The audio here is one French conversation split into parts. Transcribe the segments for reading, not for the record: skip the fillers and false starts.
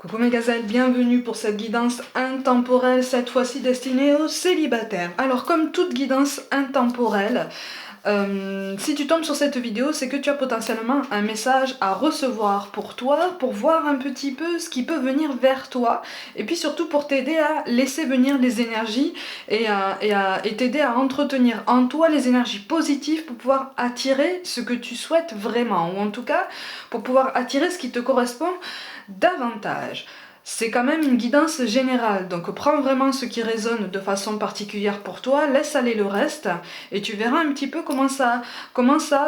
Coucou mes gazelles, bienvenue pour cette guidance intemporelle, cette fois-ci destinée aux célibataires. Alors comme toute guidance intemporelle, si tu tombes sur cette vidéo, c'est que tu as potentiellement un message à recevoir pour toi, pour voir un petit peu ce qui peut venir vers toi, et puis surtout pour t'aider à laisser venir les énergies et t'aider à entretenir en toi les énergies positives pour pouvoir attirer ce que tu souhaites vraiment, ou en tout cas pour pouvoir attirer ce qui te correspond davantage. C'est quand même une guidance générale, donc prends vraiment ce qui résonne de façon particulière pour toi, laisse aller le reste et tu verras un petit peu comment ça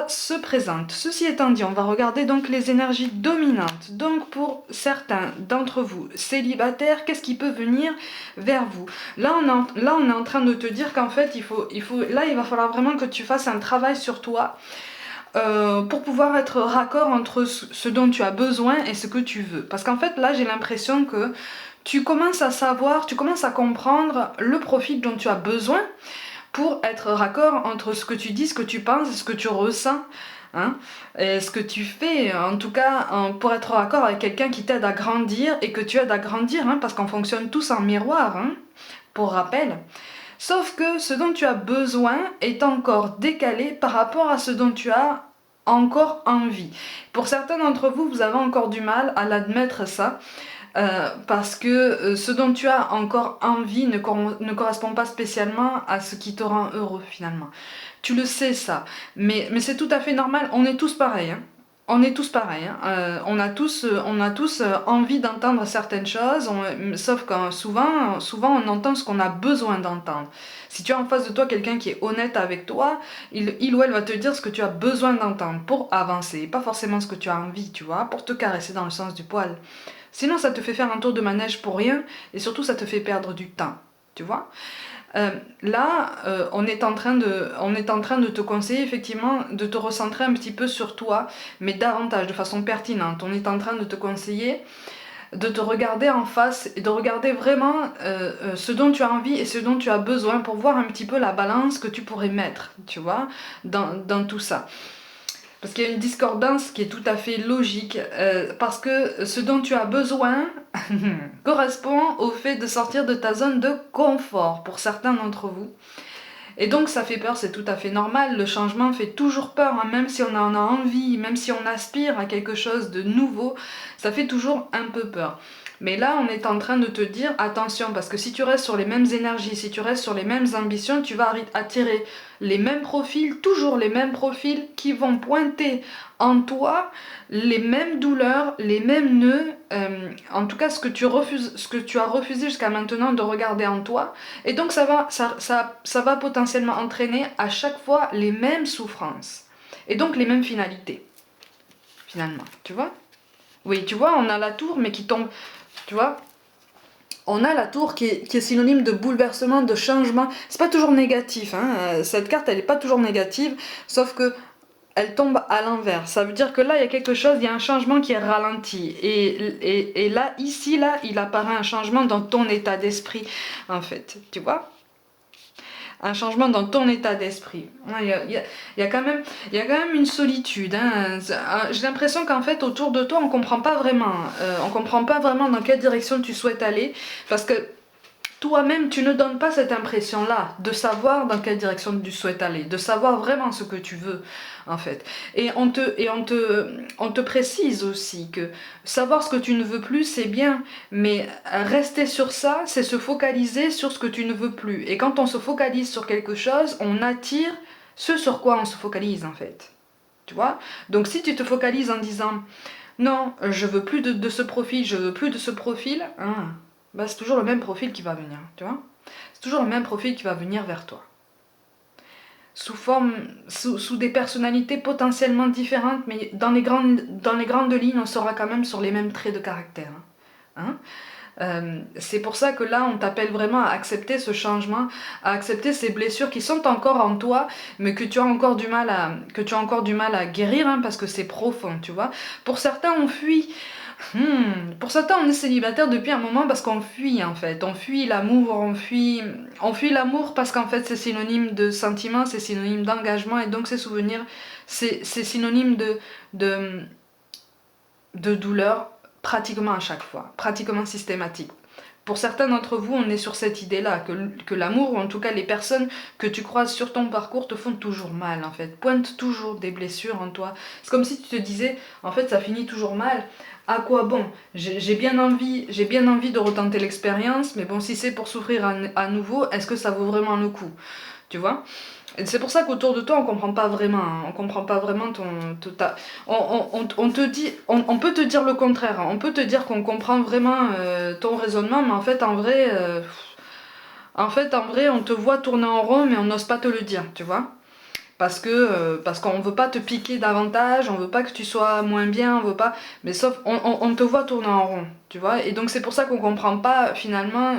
se présente. Ceci étant dit, on va regarder donc les énergies dominantes. Donc pour certains d'entre vous célibataires, qu'est-ce qui peut venir vers vous? Là on est en train de te dire qu'en fait il va falloir vraiment que tu fasses un travail sur toi. Pour pouvoir être raccord entre ce dont tu as besoin et ce que tu veux. Parce qu'en fait, là, j'ai l'impression que tu commences à savoir, tu commences à comprendre le profil dont tu as besoin pour être raccord entre ce que tu dis, ce que tu penses, ce que tu ressens. Hein, et ce que tu fais, en tout cas, pour être raccord avec quelqu'un qui t'aide à grandir et que tu aides à grandir, hein, parce qu'on fonctionne tous en miroir, hein, pour rappel. Sauf que ce dont tu as besoin est encore décalé par rapport à ce dont tu as encore envie. Pour certains d'entre vous, vous avez encore du mal à l'admettre ça, parce que ce dont tu as encore envie ne correspond pas spécialement à ce qui te rend heureux finalement. Tu le sais ça, mais c'est tout à fait normal, on est tous pareils. Hein. On est tous pareils, hein. On a tous envie d'entendre certaines choses, sauf que souvent on entend ce qu'on a besoin d'entendre. Si tu as en face de toi quelqu'un qui est honnête avec toi, il ou elle va te dire ce que tu as besoin d'entendre pour avancer, pas forcément ce que tu as envie, tu vois, pour te caresser dans le sens du poil. Sinon ça te fait faire un tour de manège pour rien, et surtout ça te fait perdre du temps, tu vois. On est en train de te conseiller effectivement de te recentrer un petit peu sur toi, mais davantage, de façon pertinente. On est en train de te conseiller de te regarder en face et de regarder vraiment ce dont tu as envie et ce dont tu as besoin pour voir un petit peu la balance que tu pourrais mettre, tu vois, dans tout ça. Parce qu'il y a une discordance qui est tout à fait logique, parce que ce dont tu as besoin correspond au fait de sortir de ta zone de confort pour certains d'entre vous. Et donc ça fait peur, c'est tout à fait normal, le changement fait toujours peur, hein, même si on en a envie, même si on aspire à quelque chose de nouveau, ça fait toujours un peu peur. Mais là, on est en train de te dire, attention, parce que si tu restes sur les mêmes énergies, si tu restes sur les mêmes ambitions, tu vas attirer les mêmes profils, toujours les mêmes profils qui vont pointer en toi les mêmes douleurs, les mêmes nœuds, en tout cas ce que tu as refusé jusqu'à maintenant de regarder en toi. Et donc ça va potentiellement entraîner à chaque fois les mêmes souffrances. Et donc les mêmes finalités, finalement, tu vois? Oui, tu vois, on a la tour, mais qui tombe. Tu vois, on a la tour qui est synonyme de bouleversement, de changement. C'est pas toujours négatif, hein. Cette carte elle est pas toujours négative, sauf que elle tombe à l'envers. Ça veut dire que là il y a quelque chose, il y a un changement qui est ralenti. Et là, ici, là, il apparaît un changement dans ton état d'esprit, en fait. Tu vois ? Un changement dans ton état d'esprit. Il y a quand même une solitude. Hein. J'ai l'impression qu'en fait, autour de toi, on comprend pas vraiment. On comprend pas vraiment dans quelle direction tu souhaites aller. Parce que toi-même, tu ne donnes pas cette impression-là de savoir dans quelle direction tu souhaites aller, de savoir vraiment ce que tu veux, en fait. Et on te précise aussi que savoir ce que tu ne veux plus, c'est bien, mais rester sur ça, c'est se focaliser sur ce que tu ne veux plus. Et quand on se focalise sur quelque chose, on attire ce sur quoi on se focalise, en fait. Tu vois ? Donc si tu te focalises en disant « Non, je veux plus de ce profil, je veux plus de ce profil hein, », bah, c'est toujours le même profil qui va venir, tu vois. C'est toujours le même profil qui va venir vers toi. Sous des personnalités potentiellement différentes, mais dans les grandes lignes, on sera quand même sur les mêmes traits de caractère. Hein. C'est pour ça que là, on t'appelle vraiment à accepter ce changement, à accepter ces blessures qui sont encore en toi, mais que tu as encore du mal à guérir, hein, parce que c'est profond, tu vois. Pour certains, on fuit. Pour certains, on est célibataire depuis un moment parce qu'on fuit en fait. On fuit l'amour, on fuit l'amour parce qu'en fait c'est synonyme de sentiment, c'est synonyme d'engagement et donc c'est synonyme de douleur pratiquement à chaque fois, pratiquement systématique. Pour certains d'entre vous, on est sur cette idée-là, que l'amour, ou en tout cas les personnes que tu croises sur ton parcours te font toujours mal en fait, pointent toujours des blessures en toi. C'est comme si tu te disais, en fait ça finit toujours mal, à quoi bon? J'ai bien envie de retenter l'expérience, mais bon, si c'est pour souffrir à nouveau, est-ce que ça vaut vraiment le coup? Tu vois? C'est pour ça qu'autour de toi, on comprend pas vraiment. Hein. On comprend pas vraiment on te dit, on peut te dire le contraire. Hein. On peut te dire qu'on comprend vraiment ton raisonnement, mais en fait, en vrai, on te voit tourner en rond, mais on n'ose pas te le dire, tu vois. Parce qu'on veut pas te piquer davantage, on veut pas que tu sois moins bien, on veut pas. Mais sauf, on te voit tourner en rond, tu vois. Et donc c'est pour ça qu'on comprend pas finalement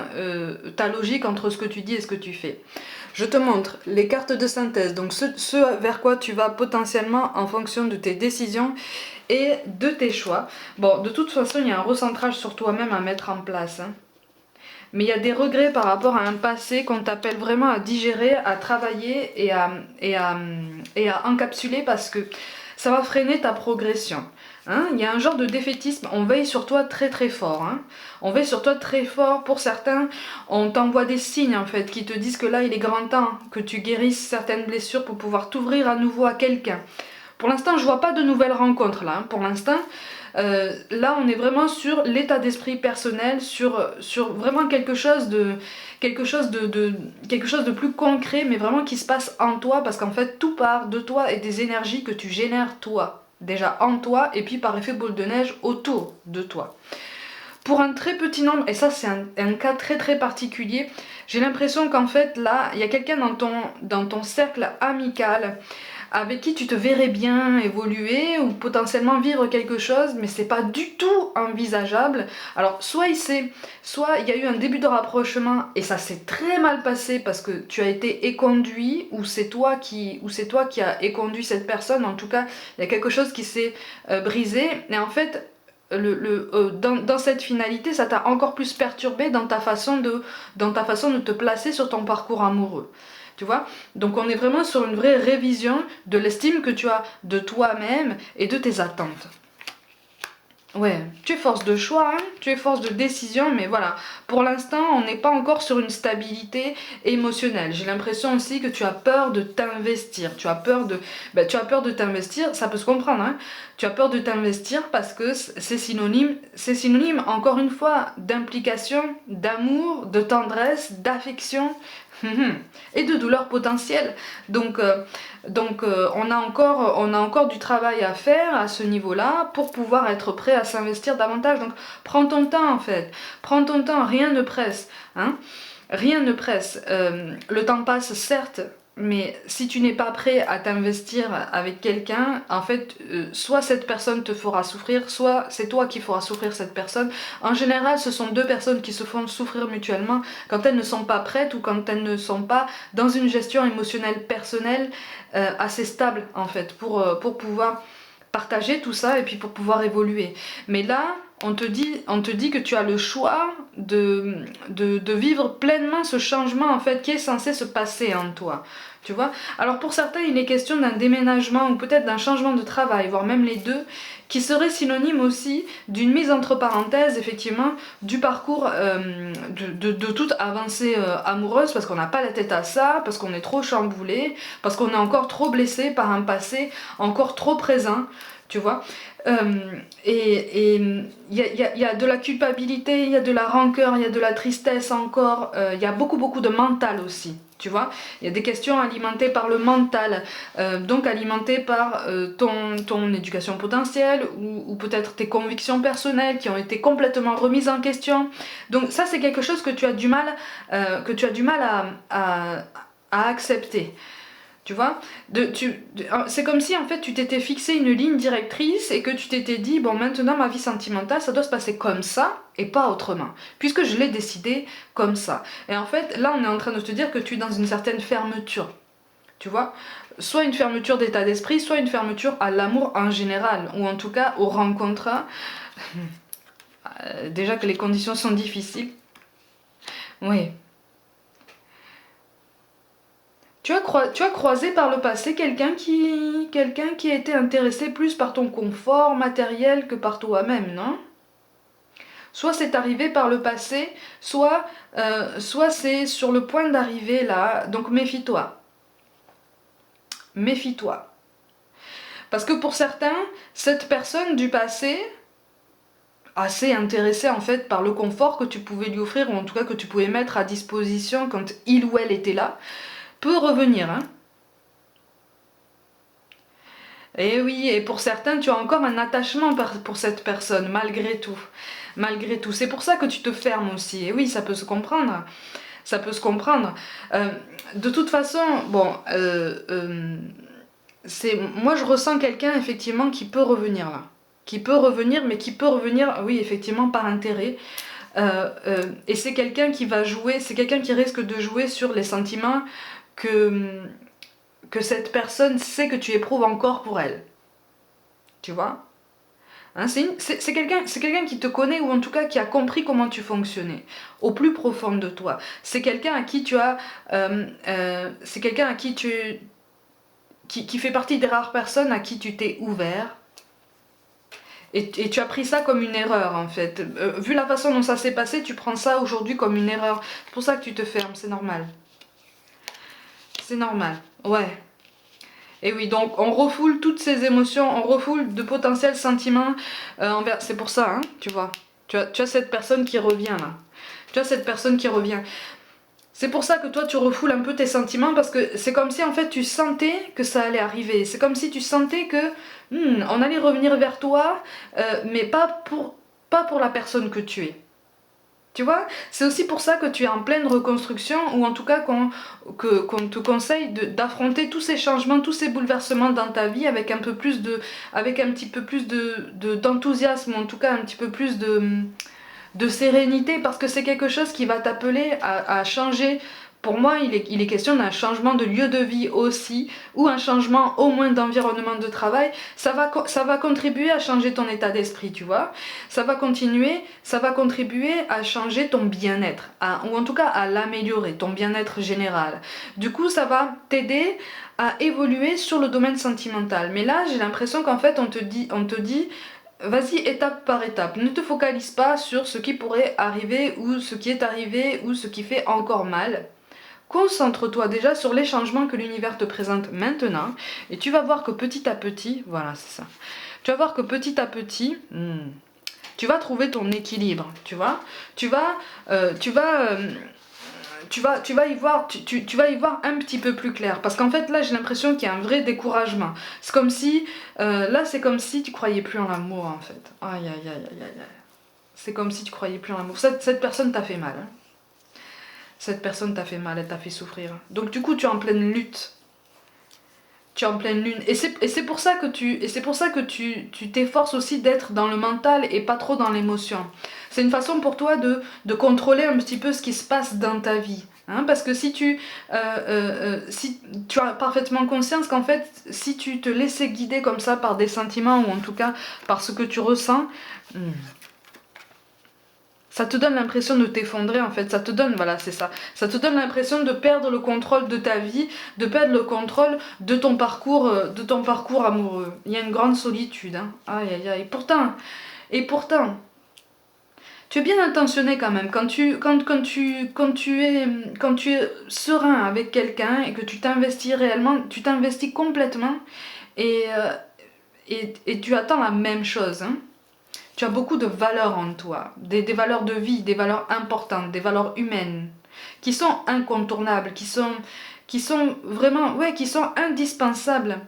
ta logique entre ce que tu dis et ce que tu fais. Je te montre les cartes de synthèse, donc ce vers quoi tu vas potentiellement en fonction de tes décisions et de tes choix. Bon, de toute façon, il y a un recentrage sur toi-même à mettre en place. Hein. Mais il y a des regrets par rapport à un passé qu'on t'appelle vraiment à digérer, à travailler et à encapsuler parce que ça va freiner ta progression. Hein, il y a un genre de défaitisme, on veille sur toi très très fort. Hein. On veille sur toi très fort. Pour certains, on t'envoie des signes en fait qui te disent que là il est grand temps que tu guérisses certaines blessures pour pouvoir t'ouvrir à nouveau à quelqu'un. Pour l'instant, je vois pas de nouvelles rencontres là. Hein. Pour l'instant, là, on est vraiment sur l'état d'esprit personnel, sur vraiment quelque chose quelque chose de plus concret, mais vraiment qui se passe en toi, parce qu'en fait, tout part de toi et des énergies que tu génères toi. Déjà en toi, et puis par effet boule de neige autour de toi. Pour un très petit nombre, et ça c'est un cas très très particulier, j'ai l'impression qu'en fait là, il y a quelqu'un dans ton cercle amical avec qui tu te verrais bien évoluer ou potentiellement vivre quelque chose, mais c'est pas du tout envisageable. Alors soit soit il y a eu un début de rapprochement et ça s'est très mal passé parce que tu as été éconduit ou c'est toi qui as éconduit cette personne. En tout cas, il y a quelque chose qui s'est brisé et en fait dans cette finalité, ça t'a encore plus perturbé dans ta façon de te placer sur ton parcours amoureux. Tu vois? Donc on est vraiment sur une vraie révision de l'estime que tu as de toi-même et de tes attentes. Ouais, tu es force de choix, hein, tu es force de décision, mais voilà, pour l'instant, on n'est pas encore sur une stabilité émotionnelle. J'ai l'impression aussi que tu as peur de t'investir. Tu as peur de t'investir, ça peut se comprendre, hein. Tu as peur de t'investir parce que c'est synonyme, encore une fois, d'implication, d'amour, de tendresse, d'affection et de douleur potentielle. On a encore du travail à faire à ce niveau-là pour pouvoir être prêt à s'investir davantage. Donc prends ton temps en fait, prends ton temps, rien ne presse. Hein. Rien ne presse. Le temps passe certes, mais si tu n'es pas prêt à t'investir avec quelqu'un, en fait, soit cette personne te fera souffrir, soit c'est toi qui feras souffrir cette personne. En général, ce sont deux personnes qui se font souffrir mutuellement quand elles ne sont pas prêtes ou quand elles ne sont pas dans une gestion émotionnelle personnelle assez stable, en fait, pour pouvoir partager tout ça et puis pour pouvoir évoluer. Mais là, on te dit que tu as le choix de vivre pleinement ce changement en fait qui est censé se passer en toi. Tu vois? Alors pour certains, il est question d'un déménagement ou peut-être d'un changement de travail, voire même les deux, qui serait synonyme aussi d'une mise entre parenthèses, effectivement, du parcours de toute avancée amoureuse, parce qu'on n'a pas la tête à ça, parce qu'on est trop chamboulé, parce qu'on est encore trop blessé par un passé encore trop présent, tu vois. Et il y a de la culpabilité, il y a de la rancœur, il y a de la tristesse encore, il y a beaucoup de mental aussi. Tu vois, il y a des questions alimentées par le mental, donc alimentées par ton éducation potentielle ou peut-être tes convictions personnelles qui ont été complètement remises en question. Donc ça c'est quelque chose que tu as du mal, à accepter. Tu vois, c'est comme si en fait tu t'étais fixé une ligne directrice et que tu t'étais dit bon maintenant ma vie sentimentale ça doit se passer comme ça et pas autrement puisque je l'ai décidé comme ça. Et en fait là on est en train de te dire que tu es dans une certaine fermeture, tu vois, soit une fermeture d'état d'esprit, soit une fermeture à l'amour en général ou en tout cas aux rencontres. Déjà que les conditions sont difficiles. Oui. Tu as croisé par le passé quelqu'un qui a été intéressé plus par ton confort matériel que par toi-même, non? Soit c'est arrivé par le passé, soit c'est sur le point d'arriver là. Donc méfie-toi. Méfie-toi. Parce que pour certains, cette personne du passé, assez intéressée en fait par le confort que tu pouvais lui offrir, ou en tout cas que tu pouvais mettre à disposition quand il ou elle était là, peut revenir. Hein. Et oui, et pour certains, tu as encore un attachement pour cette personne, malgré tout. Malgré tout. C'est pour ça que tu te fermes aussi. Et oui, ça peut se comprendre. Ça peut se comprendre. De toute façon, bon, moi je ressens quelqu'un effectivement qui peut revenir là. Qui peut revenir, mais qui peut revenir, oui, effectivement, par intérêt. Et c'est quelqu'un qui va jouer, c'est quelqu'un qui risque de jouer sur les sentiments que cette personne sait que tu éprouves encore pour elle. Tu vois, hein, c'est quelqu'un qui te connaît, ou en tout cas qui a compris comment tu fonctionnais au plus profond de toi. C'est quelqu'un à qui tu as... c'est quelqu'un à qui tu... Qui fait partie des rares personnes à qui tu t'es ouvert. Et tu as pris ça comme une erreur en fait. Vu la façon dont ça s'est passé, tu prends ça aujourd'hui comme une erreur. C'est pour ça que tu te fermes, c'est normal. C'est normal, ouais. Et oui, donc on refoule toutes ces émotions, on refoule de potentiels sentiments envers... C'est pour ça, hein, tu vois. Tu as cette personne qui revient là. Tu as cette personne qui revient. C'est pour ça que toi tu refoules un peu tes sentiments, parce que c'est comme si en fait tu sentais que ça allait arriver. C'est comme si tu sentais que on allait revenir vers toi, mais pas pour la personne que tu es. Tu vois, c'est aussi pour ça que tu es en pleine reconstruction, ou en tout cas qu'on te conseille d'affronter tous ces changements, tous ces bouleversements dans ta vie avec un peu plus avec un petit peu plus d'enthousiasme, ou en tout cas un petit peu plus de sérénité, parce que c'est quelque chose qui va t'appeler à changer. Pour moi, il est question d'un changement de lieu de vie aussi, ou un changement au moins d'environnement de travail. Ça va contribuer à changer ton état d'esprit, tu vois. Ça va contribuer à changer ton bien-être, ou en tout cas à l'améliorer, ton bien-être général. Du coup, ça va t'aider à évoluer sur le domaine sentimental. Mais là, j'ai l'impression qu'en fait, on te dit vas-y étape par étape, ne te focalise pas sur ce qui pourrait arriver, ou ce qui est arrivé, ou ce qui fait encore mal. Concentre-toi déjà sur les changements que l'univers te présente maintenant, et tu vas voir que petit à petit, voilà c'est ça, tu vas voir que petit à petit, tu vas trouver ton équilibre, tu vois, tu vas y voir un petit peu plus clair, parce qu'en fait là j'ai l'impression qu'il y a un vrai découragement. C'est comme si c'est comme si tu croyais plus en l'amour en fait. Aïe aïe aïe aïe aïe. C'est comme si tu croyais plus en l'amour. Cette personne t'a fait mal. Hein. Cette personne t'a fait mal, elle t'a fait souffrir. Donc du coup tu es en pleine lutte. Tu es en pleine lune. Et c'est pour ça que tu t'efforces aussi d'être dans le mental et pas trop dans l'émotion. C'est une façon pour toi de contrôler un petit peu ce qui se passe dans ta vie. Hein, parce que si tu as parfaitement conscience qu'en fait, si tu te laissais guider comme ça par des sentiments, ou en tout cas par ce que tu ressens, ça te donne l'impression de t'effondrer en fait, ça te donne, voilà c'est ça, ça te donne l'impression de perdre le contrôle de ta vie, de perdre le contrôle de ton parcours amoureux. Il y a une grande solitude, hein. Aïe aïe aïe, et pourtant, tu es bien intentionné quand même, quand tu es serein avec quelqu'un et que tu t'investis réellement, tu t'investis complètement, et, et tu attends la même chose, hein. Tu as beaucoup de valeurs en toi, des valeurs de vie, des valeurs importantes, des valeurs humaines, qui sont incontournables, qui sont vraiment, ouais, qui sont indispensables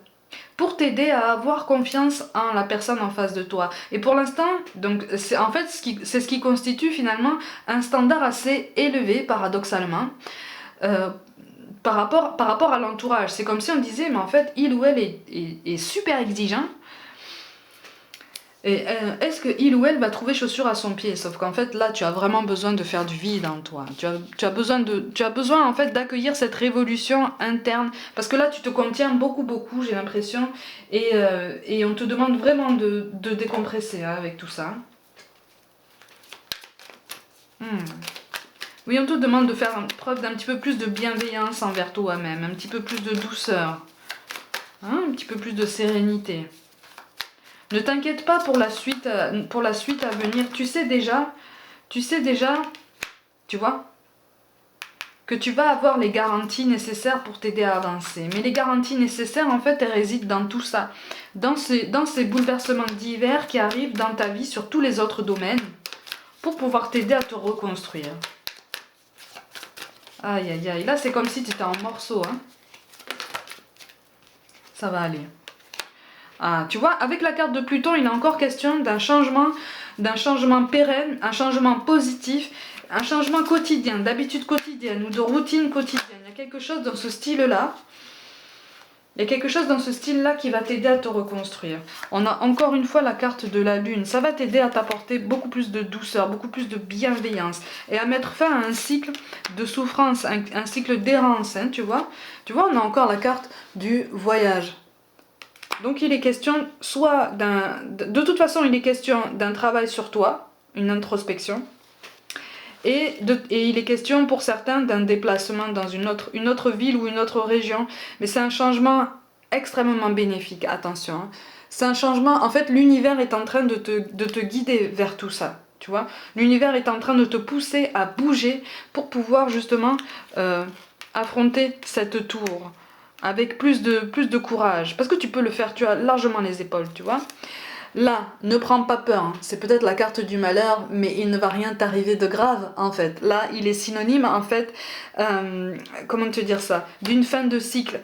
pour t'aider à avoir confiance en la personne en face de toi. Et pour l'instant, donc c'est en fait c'est ce qui constitue finalement un standard assez élevé, paradoxalement, par rapport à l'entourage. C'est comme si on disait, mais en fait, il ou elle est super exigeant. Et est-ce que il ou elle va trouver chaussure à son pied? Sauf qu'en fait là tu as vraiment besoin de faire du vide en toi. Tu as besoin en fait d'accueillir cette révolution interne, parce que là tu te contiens beaucoup, j'ai l'impression, et on te demande vraiment de décompresser hein, avec tout ça. Oui, on te demande de faire preuve d'un petit peu plus de bienveillance envers toi-même, un petit peu plus de douceur, hein, un petit peu plus de sérénité. Ne t'inquiète pas pour la suite à venir. Tu sais déjà tu sais déjà, tu vois, que tu vas avoir les garanties nécessaires pour t'aider à avancer. Mais les garanties nécessaires, en fait, elles résident dans tout ça. Dans ces bouleversements divers qui arrivent dans ta vie sur tous les autres domaines pour pouvoir t'aider à te reconstruire. Aïe, aïe, aïe. Là, c'est comme si tu étais en morceaux. Hein. Ça va aller. Ah, tu vois, avec la carte de Pluton, il est encore question d'un changement pérenne, un changement positif, un changement quotidien, d'habitude quotidienne ou de routine quotidienne. Il y a quelque chose dans ce style-là. Il y a quelque chose dans ce style-là qui va t'aider à te reconstruire. On a encore une fois la carte de la lune. Ça va t'aider à t'apporter beaucoup plus de douceur, beaucoup plus de bienveillance. Et à mettre fin à un cycle de souffrance, un cycle d'errance, hein, tu vois. Tu vois, on a encore la carte du voyage. Donc il est question soit d'un... De toute façon, il est question d'un travail sur toi, une introspection. Et il est question pour certains d'un déplacement dans une autre ville ou une autre région. Mais c'est un changement extrêmement bénéfique, attention. Hein. C'est un changement, en fait l'univers est en train de te guider vers tout ça. Tu vois, l'univers est en train de te pousser à bouger pour pouvoir justement affronter cette tour avec plus de courage. Parce que tu peux le faire, tu as largement les épaules, tu vois. Là, ne prends pas peur, hein. C'est peut-être la carte du malheur, mais il ne va rien t'arriver de grave, en fait. Là, il est synonyme, en fait, comment te dire ça, d'une fin de cycle.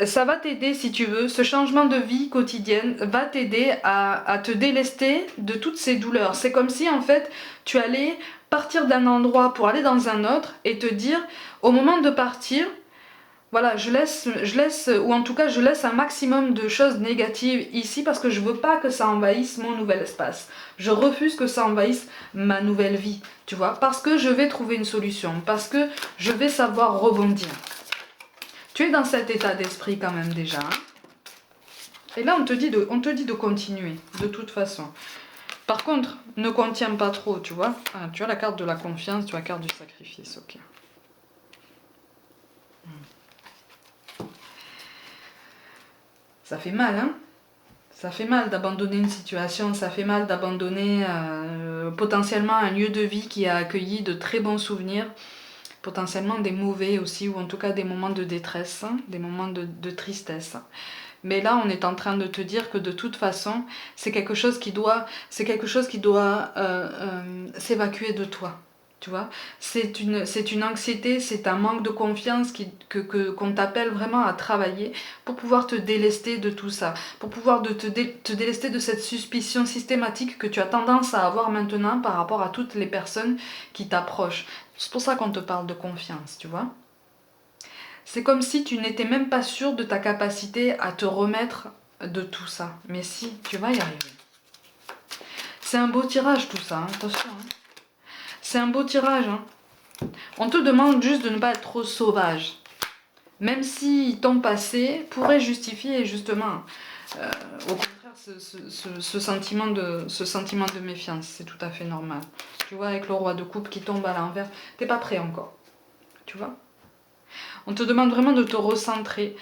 Ça va t'aider, si tu veux, ce changement de vie quotidienne va t'aider à te délester de toutes ces douleurs. C'est comme si, en fait, tu allais partir d'un endroit pour aller dans un autre et te dire, au moment de partir, voilà, je laisse, ou en tout cas je laisse un maximum de choses négatives ici parce que je veux pas que ça envahisse mon nouvel espace. Je refuse que ça envahisse ma nouvelle vie, tu vois, parce que je vais trouver une solution, parce que je vais savoir rebondir. Tu es dans cet état d'esprit quand même déjà. Hein. Et là on te dit de continuer, de toute façon. Par contre, ne contiens pas trop, tu vois. Ah, tu as la carte de la confiance, tu as la carte du sacrifice, ok. Ça fait mal, hein? Ça fait mal d'abandonner une situation, ça fait mal d'abandonner potentiellement un lieu de vie qui a accueilli de très bons souvenirs, potentiellement des mauvais aussi, ou en tout cas des moments de détresse, hein, des moments de tristesse. Mais là, on est en train de te dire que de toute façon, c'est quelque chose qui doit s'évacuer de toi. Tu vois, c'est une anxiété, c'est un manque de confiance qu'on t'appelle vraiment à travailler pour pouvoir te délester de tout ça, pour pouvoir te délester de cette suspicion systématique que tu as tendance à avoir maintenant par rapport à toutes les personnes qui t'approchent. C'est pour ça qu'on te parle de confiance, tu vois. C'est comme si tu n'étais même pas sûr de ta capacité à te remettre de tout ça. Mais si, tu vas y arriver. C'est un beau tirage tout ça, hein, attention. Hein. C'est un beau tirage. Hein. On te demande juste de ne pas être trop sauvage. Même si ton passé pourrait justifier justement, au contraire, ce sentiment de méfiance. C'est tout à fait normal. Tu vois, avec le roi de coupe qui tombe à l'envers, t'es pas prêt encore. Tu vois ? On te demande vraiment de te recentrer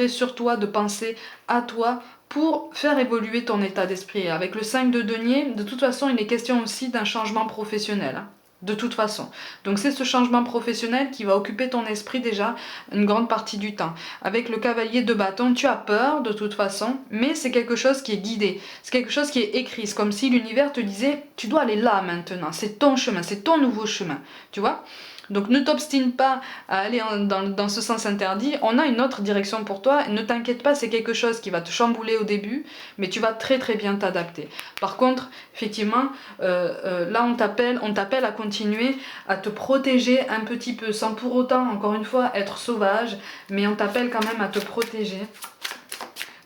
sur toi, de penser à toi pour faire évoluer ton état d'esprit. Avec le 5 de denier, de toute façon, il est question aussi d'un changement professionnel. Hein, de toute façon. Donc c'est ce changement professionnel qui va occuper ton esprit déjà une grande partie du temps. Avec le cavalier de bâton, tu as peur de toute façon, mais c'est quelque chose qui est guidé. C'est quelque chose qui est écrit. C'est comme si l'univers te disait, tu dois aller là maintenant. C'est ton chemin, c'est ton nouveau chemin. Tu vois ? Donc ne t'obstine pas à aller dans ce sens interdit, on a une autre direction pour toi, ne t'inquiète pas, c'est quelque chose qui va te chambouler au début, mais tu vas très très bien t'adapter. Par contre, effectivement, là on t'appelle à continuer à te protéger un petit peu, sans pour autant, encore une fois, être sauvage, mais on t'appelle quand même à te protéger.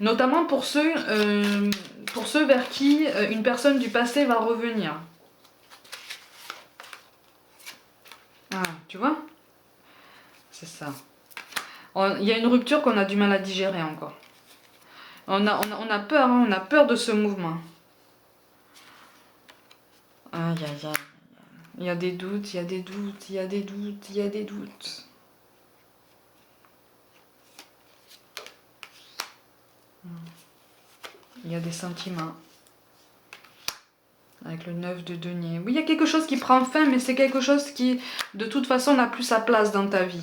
Notamment pour ceux vers qui une personne du passé va revenir. Ah, tu vois ? C'est ça. Il y a une rupture qu'on a du mal à digérer encore. On a peur, hein, on a peur de ce mouvement. Aïe, aïe, aïe. Il y a des doutes, il y a des doutes, il y a des doutes, il y a des doutes. Il y a des sentiments. avec le 9 de denier. Oui, il y a quelque chose qui prend fin, mais c'est quelque chose qui, de toute façon, n'a plus sa place dans ta vie.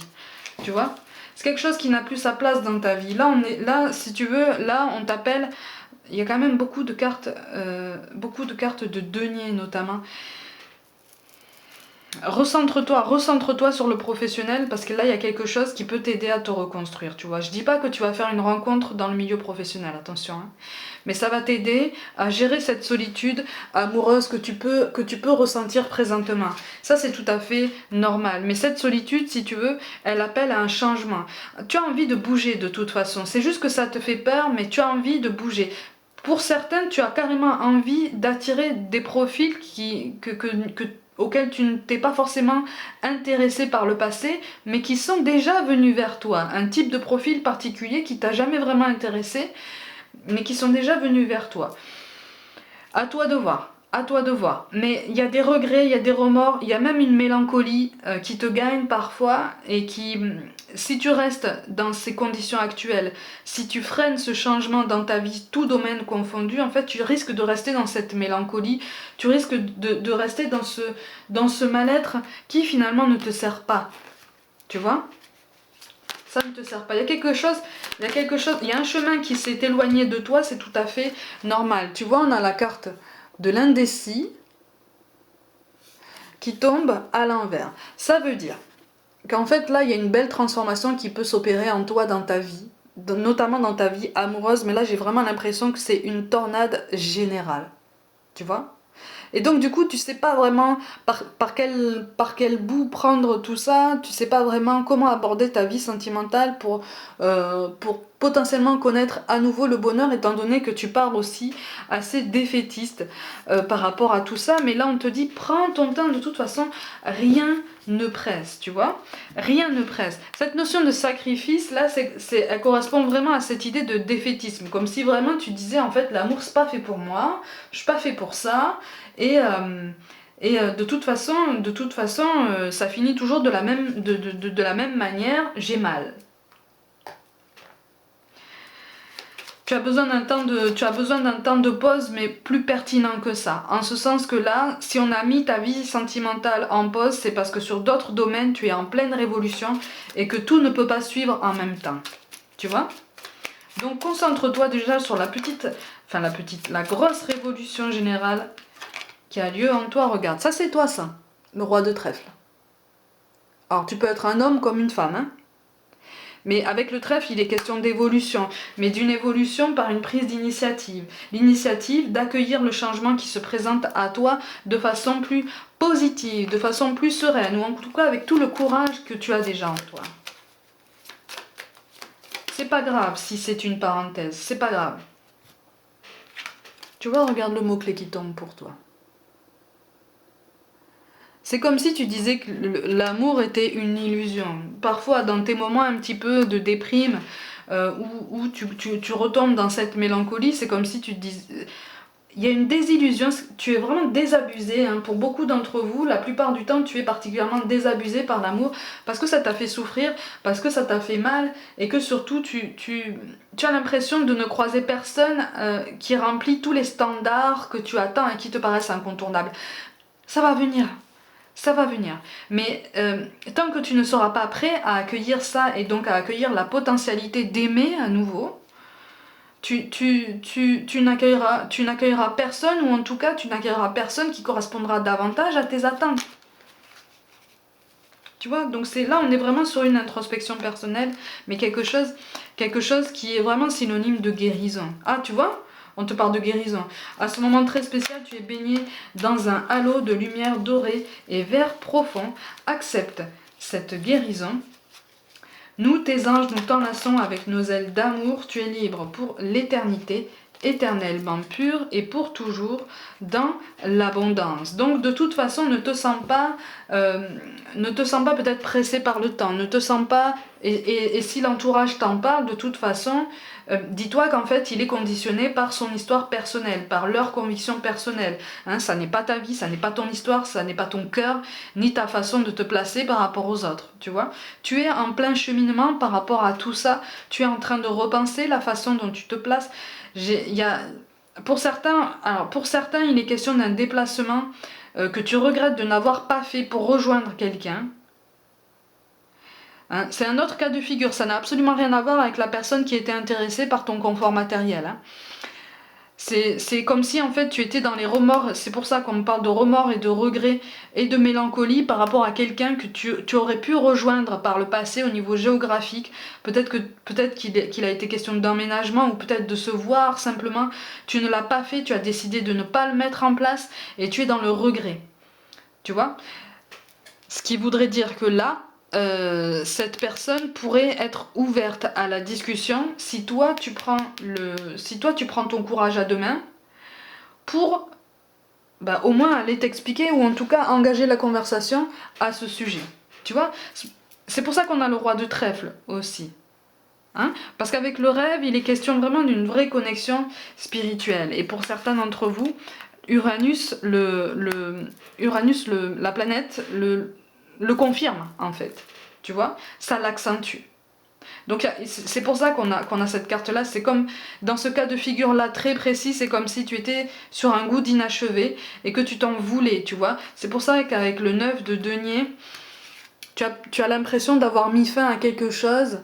Tu vois? C'est quelque chose qui n'a plus sa place dans ta vie. Là, si tu veux, là, on t'appelle... Il y a quand même beaucoup de cartes de denier, notamment. Recentre-toi sur le professionnel parce que là il y a quelque chose qui peut t'aider à te reconstruire, tu vois. Je dis pas que tu vas faire une rencontre dans le milieu professionnel, attention, hein. Mais ça va t'aider à gérer cette solitude amoureuse que tu peux ressentir présentement. Ça c'est tout à fait normal. Mais cette solitude, si tu veux, elle appelle à un changement. Tu as envie de bouger de toute façon. C'est juste que ça te fait peur, mais tu as envie de bouger. Pour certains, tu as carrément envie d'attirer des profils auxquels tu ne t'es pas forcément intéressé par le passé, mais qui sont déjà venus vers toi. Un type de profil particulier qui t'a jamais vraiment intéressé, mais qui sont déjà venus vers toi. À toi de voir. À toi de voir. Mais il y a des regrets, il y a des remords, il y a même une mélancolie qui te gagne parfois et qui, si tu restes dans ces conditions actuelles, si tu freines ce changement dans ta vie, tout domaine confondu, en fait, tu risques de rester dans cette mélancolie, tu risques de rester dans ce mal-être qui finalement ne te sert pas. Tu vois ? Ça ne te sert pas. Il y a un chemin qui s'est éloigné de toi, c'est tout à fait normal. Tu vois, on a la carte de l'indécis qui tombe à l'envers. Ça veut dire qu'en fait là il y a une belle transformation qui peut s'opérer en toi dans ta vie, notamment dans ta vie amoureuse, mais là j'ai vraiment l'impression que c'est une tornade générale, tu vois. Et donc du coup tu sais pas vraiment par quel bout prendre tout ça, tu sais pas vraiment comment aborder ta vie sentimentale pour potentiellement connaître à nouveau le bonheur, étant donné que tu pars aussi assez défaitiste par rapport à tout ça. Mais là on te dit prends ton temps, de toute façon rien ne presse, tu vois, rien ne presse. Cette notion de sacrifice là, elle correspond vraiment à cette idée de défaitisme, comme si vraiment tu disais en fait l'amour c'est pas fait pour moi, je suis pas fait pour ça. Et de toute façon, ça finit toujours de la même manière, j'ai mal. Tu as besoin d'un temps de pause, mais plus pertinent que ça. En ce sens que là, si on a mis ta vie sentimentale en pause, c'est parce que sur d'autres domaines, tu es en pleine révolution et que tout ne peut pas suivre en même temps. Tu vois ? Donc concentre-toi déjà sur la grosse révolution générale qui a lieu en toi. Regarde, ça c'est toi ça, le roi de trèfle. Alors tu peux être un homme comme une femme, hein. Mais avec le trèfle, il est question d'évolution, mais d'une évolution par une prise d'initiative. L'initiative d'accueillir le changement qui se présente à toi de façon plus positive, de façon plus sereine, ou en tout cas avec tout le courage que tu as déjà en toi. C'est pas grave si c'est une parenthèse, c'est pas grave. Tu vois, regarde le mot-clé qui tombe pour toi. C'est comme si tu disais que l'amour était une illusion. Parfois, dans tes moments un petit peu de déprime, où tu retombes dans cette mélancolie, c'est comme si tu te disais... Il y a une désillusion, tu es vraiment désabusé, hein. Pour beaucoup d'entre vous, la plupart du temps, tu es particulièrement désabusé par l'amour, parce que ça t'a fait souffrir, parce que ça t'a fait mal, et que surtout, tu as l'impression de ne croiser personne qui remplit tous les standards que tu attends et qui te paraissent incontournables. Ça va venir. Ça va venir. Mais tant que tu ne seras pas prêt à accueillir ça et donc à accueillir la potentialité d'aimer à nouveau, tu n'accueilleras personne, ou en tout cas tu n'accueilleras personne qui correspondra davantage à tes attentes. Tu vois, donc c'est là on est vraiment sur une introspection personnelle, mais quelque chose qui est vraiment synonyme de guérison. Ah, tu vois ? On te parle de guérison. À ce moment très spécial, tu es baigné dans un halo de lumière dorée et vert profond. Accepte cette guérison. Nous, tes anges, nous t'enlaçons avec nos ailes d'amour. Tu es libre pour l'éternité, éternellement pure et pour toujours dans l'abondance. Donc de toute façon, ne te sens pas peut-être pressé par le temps. Ne te sens pas... Et si l'entourage t'en parle, de toute façon... dis-toi qu'en fait il est conditionné par son histoire personnelle, par leurs convictions personnelles. Hein, ça n'est pas ta vie, ça n'est pas ton histoire, ça n'est pas ton cœur, ni ta façon de te placer par rapport aux autres. Tu vois, tu es en plein cheminement par rapport à tout ça. Tu es en train de repenser la façon dont tu te places. pour certains, il est question d'un déplacement que tu regrettes de n'avoir pas fait pour rejoindre quelqu'un. Hein, c'est un autre cas de figure, ça n'a absolument rien à voir avec la personne qui était intéressée par ton confort matériel. Hein. C'est comme si en fait tu étais dans les remords, c'est pour ça qu'on parle de remords et de regrets et de mélancolie par rapport à quelqu'un que tu aurais pu rejoindre par le passé au niveau géographique. Peut-être qu'il a été question d'emménagement ou peut-être de se voir simplement. Tu ne l'as pas fait, tu as décidé de ne pas le mettre en place et tu es dans le regret. Tu vois? Ce qui voudrait dire que là, cette personne pourrait être ouverte à la discussion si toi tu prends ton courage à deux mains pour au moins aller t'expliquer ou en tout cas engager la conversation à ce sujet. Tu vois, c'est pour ça qu'on a le roi de trèfle aussi. Hein, parce qu'avec le rêve, il est question vraiment d'une vraie connexion spirituelle. Et pour certains d'entre vous, Uranus, la planète, le confirme en fait. Tu vois, ça l'accentue. Donc c'est pour ça qu'on a cette carte-là. C'est comme, dans ce cas de figure-là très précis, c'est comme si tu étais sur un goût d'inachevé et que tu t'en voulais, tu vois. C'est pour ça qu'avec le 9 de denier, tu as l'impression d'avoir mis fin à quelque chose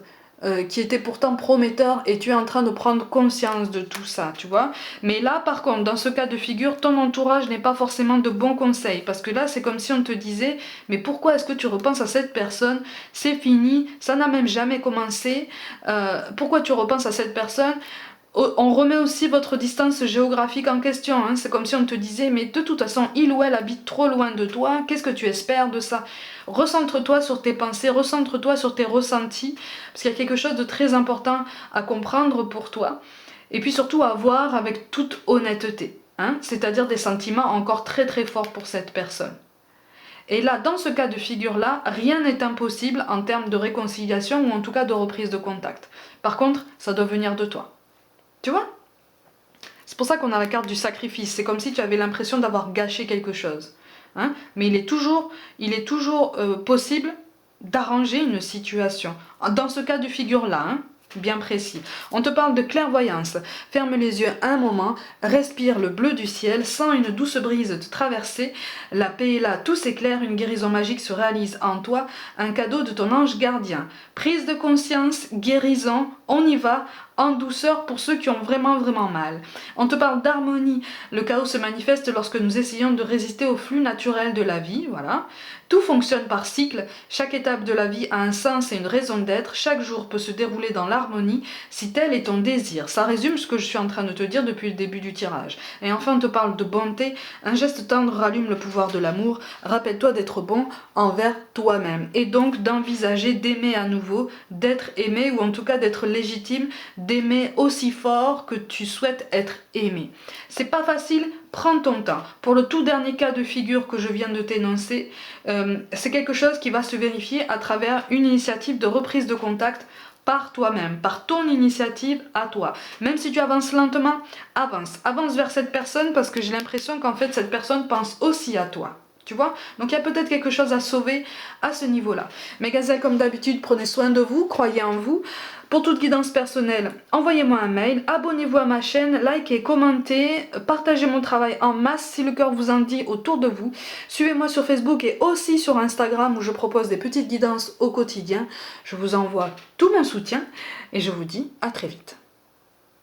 qui était pourtant prometteur et tu es en train de prendre conscience de tout ça, tu vois. Mais là, par contre, dans ce cas de figure, ton entourage n'est pas forcément de bons conseils parce que là, c'est comme si on te disait mais pourquoi est-ce que tu repenses à cette personne? C'est fini, ça n'a même jamais commencé. Pourquoi tu repenses à cette personne? On remet aussi votre distance géographique en question, hein. C'est comme si on te disait mais de toute façon il ou elle habite trop loin de toi, qu'est-ce que tu espères de ça? Recentre-toi sur tes pensées, recentre-toi sur tes ressentis, parce qu'il y a quelque chose de très important à comprendre pour toi, et puis surtout à voir avec toute honnêteté, hein, c'est-à-dire des sentiments encore très très forts pour cette personne. Et là, dans ce cas de figure-là, rien n'est impossible en termes de réconciliation ou en tout cas de reprise de contact. Par contre, ça doit venir de toi. Tu vois? C'est pour ça qu'on a la carte du sacrifice. C'est comme si tu avais l'impression d'avoir gâché quelque chose. Hein, mais il est toujours possible d'arranger une situation. Dans ce cas de figure-là, hein, bien précis. On te parle de clairvoyance. Ferme les yeux un moment, respire le bleu du ciel, sens une douce brise te traverser. La paix est là, tout s'éclaire, une guérison magique se réalise en toi, un cadeau de ton ange gardien. Prise de conscience, guérison, on y va, en douceur pour ceux qui ont vraiment vraiment mal. On te parle d'harmonie. Le chaos se manifeste lorsque nous essayons de résister au flux naturel de la vie, voilà. Tout fonctionne par cycle, chaque étape de la vie a un sens et une raison d'être, chaque jour peut se dérouler dans l'harmonie si tel est ton désir. Ça résume ce que je suis en train de te dire depuis le début du tirage. Et enfin on te parle de bonté, un geste tendre rallume le pouvoir de l'amour, rappelle-toi d'être bon envers toi-même et donc d'envisager d'aimer à nouveau, d'être aimé ou en tout cas d'être légitime, d'aimer aussi fort que tu souhaites être aimé. C'est pas facile, prends ton temps. Pour le tout dernier cas de figure que je viens de t'énoncer, c'est quelque chose qui va se vérifier à travers une initiative de reprise de contact par toi-même, par ton initiative à toi. Même si tu avances lentement, avance vers cette personne parce que j'ai l'impression qu'en fait cette personne pense aussi à toi. Tu vois? Donc il y a peut-être quelque chose à sauver à ce niveau-là. Mes gazelles, comme d'habitude, prenez soin de vous, croyez en vous. Pour toute guidance personnelle, envoyez-moi un mail, abonnez-vous à ma chaîne, likez, commentez, partagez mon travail en masse si le cœur vous en dit autour de vous. Suivez-moi sur Facebook et aussi sur Instagram où je propose des petites guidances au quotidien. Je vous envoie tout mon soutien et je vous dis à très vite.